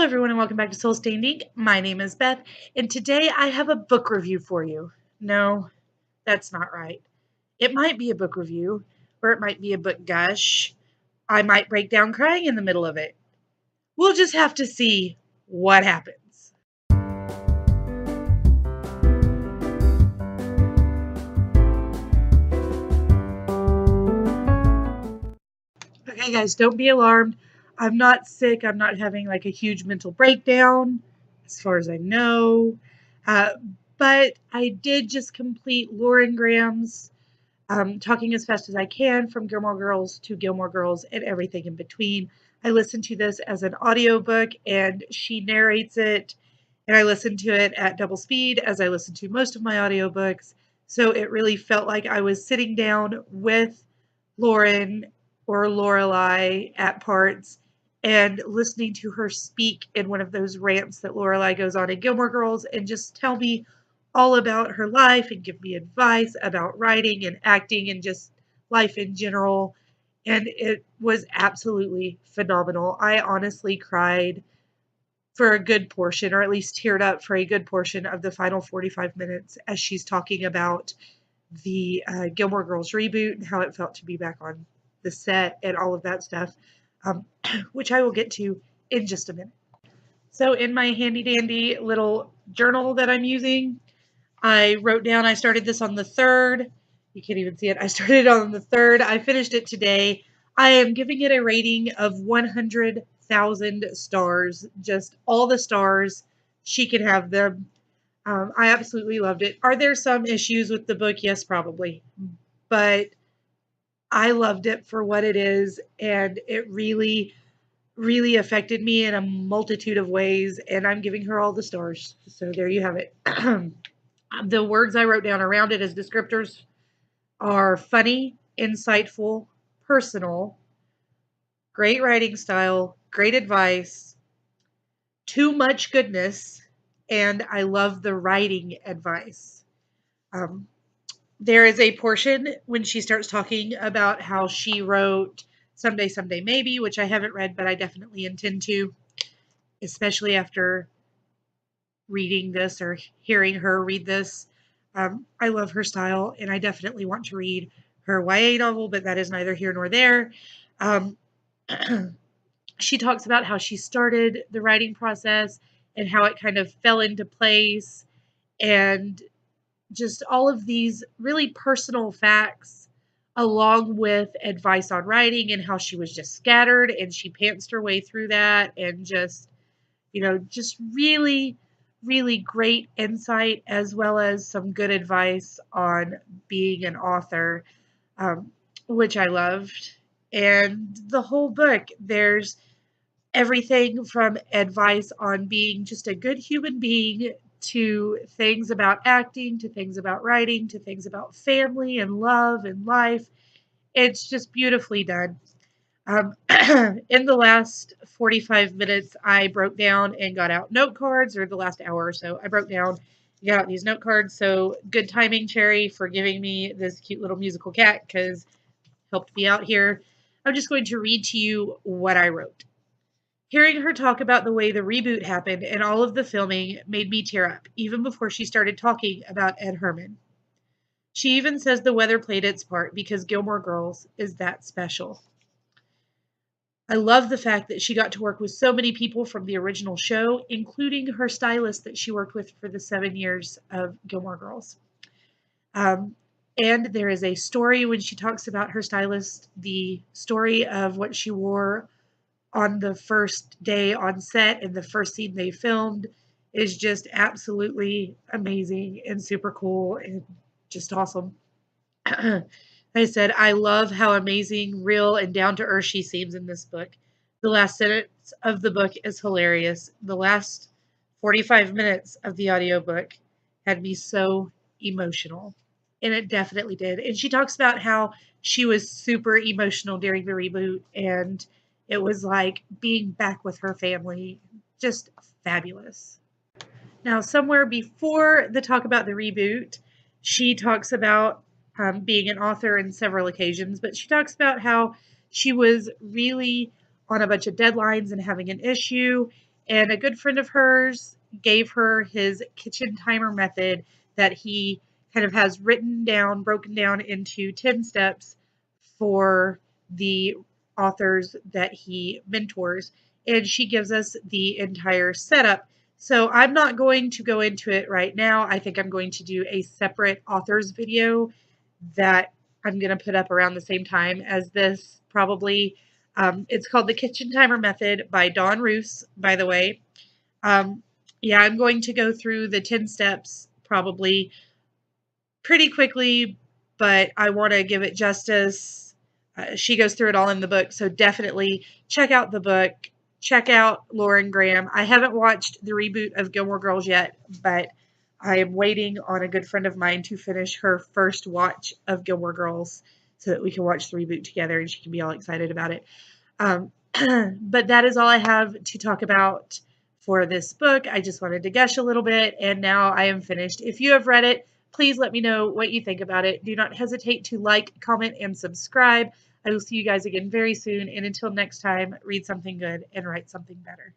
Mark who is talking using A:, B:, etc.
A: Hello everyone and welcome back to Soul Stained Ink. My name is Beth and today I have a book review for you. No, that's not right. It might be a book review or it might be a book gush. I might break down crying in the middle of it. We'll just have to see what happens. Okay guys, don't be alarmed. I'm not sick. I'm not having like a huge mental breakdown as far as I know. Uh, but I did just complete Lauren Graham's Talking as Fast as I Can from Gilmore Girls to Gilmore Girls and everything in between. I listened to this as an audiobook and she narrates it, and I listened to it at double speed as I listen to most of my audiobooks. So it really felt like I was sitting down with Lauren or Lorelai at parts and listening to her speak in one of those rants that Lorelai goes on in Gilmore Girls and just tell me all about her life and give me advice about writing and acting and just life in general. And it was absolutely phenomenal. I honestly cried for a good portion, or at least teared up for a good portion of the final 45 minutes as she's talking about the Gilmore Girls reboot and how it felt to be back on the set and all of that stuff, um, which I will get to in just a minute. So, in my handy dandy little journal that I'm using, I wrote down I started this on the 3rd. You can't even see it. I started on the 3rd. I finished it today. I am giving it a rating of 100,000 stars. Just all the stars. She can have them. I absolutely loved it. Are there some issues with the book? Yes, probably. But I loved it for what it is, and it really, really affected me in a multitude of ways, and I'm giving her all the stars. So there you have it. The words I wrote down around it as descriptors are funny, insightful, personal, great writing style, great advice, too much goodness, and I love the writing advice. Um, there is a portion when she starts talking about how she wrote Someday, Someday Maybe, which I haven't read, but I definitely intend to, especially after reading this or hearing her read this. I love her style, and I definitely want to read her YA novel, but that is neither here nor there. Um, she talks about how she started the writing process and how it kind of fell into place, and just all of these really personal facts, along with advice on writing and how she was just scattered and she pantsed her way through that, and just really, really great insight as well as some good advice on being an author, um, which I loved. And the whole book, there's everything from advice on being just a good human being to things about acting, to things about writing, to things about family and love and life. It's just beautifully done. Um, in the last 45 minutes, I broke down and got out note cards, or the last hour or so, I broke down and got out these note cards. So good timing, Cherry, for giving me this cute little musical cat, because helped me out here. I'm just going to read to you what I wrote. Hearing her talk about the way the reboot happened and all of the filming made me tear up, even before she started talking about Ed Herman. She even says the weather played its part because Gilmore Girls is that special. I love the fact that she got to work with so many people from the original show, including her stylist that she worked with for the 7 years of Gilmore Girls. And there is a story when she talks about her stylist, the story of what she wore on the first day on set and the first scene they filmed is just absolutely amazing and super cool and just awesome. I said, I love how amazing, real, and down to earth she seems in this book. The last sentence of the book is hilarious. The last 45 minutes of the audiobook had me so emotional. And it definitely did. And she talks about how she was super emotional during the reboot, and it was like being back with her family. Just fabulous. Now, somewhere before the talk about the reboot, she talks about being an author in several occasions, but she talks about how she was really on a bunch of deadlines and having an issue, and a good friend of hers gave her his kitchen timer method that he kind of has written down, broken down into 10 steps for the authors that he mentors. And she gives us the entire setup. So I'm not going to go into it right now. I think I'm going to do a separate authors video that I'm going to put up around the same time as this, probably. It's called The Kitchen Timer Method by Dawn Roos, by the way. Yeah, I'm going to go through the 10 steps probably pretty quickly, but I want to give it justice. She goes through it all in the book, so definitely check out the book. Check out Lauren Graham. I haven't watched the reboot of Gilmore Girls yet, but I am waiting on a good friend of mine to finish her first watch of Gilmore Girls so that we can watch the reboot together and she can be all excited about it. But that is all I have to talk about for this book. I just wanted to gush a little bit, and now I am finished. If you have read it, please let me know what you think about it. Do not hesitate to like, comment, and subscribe. I will see you guys again very soon. And until next time, read something good and write something better.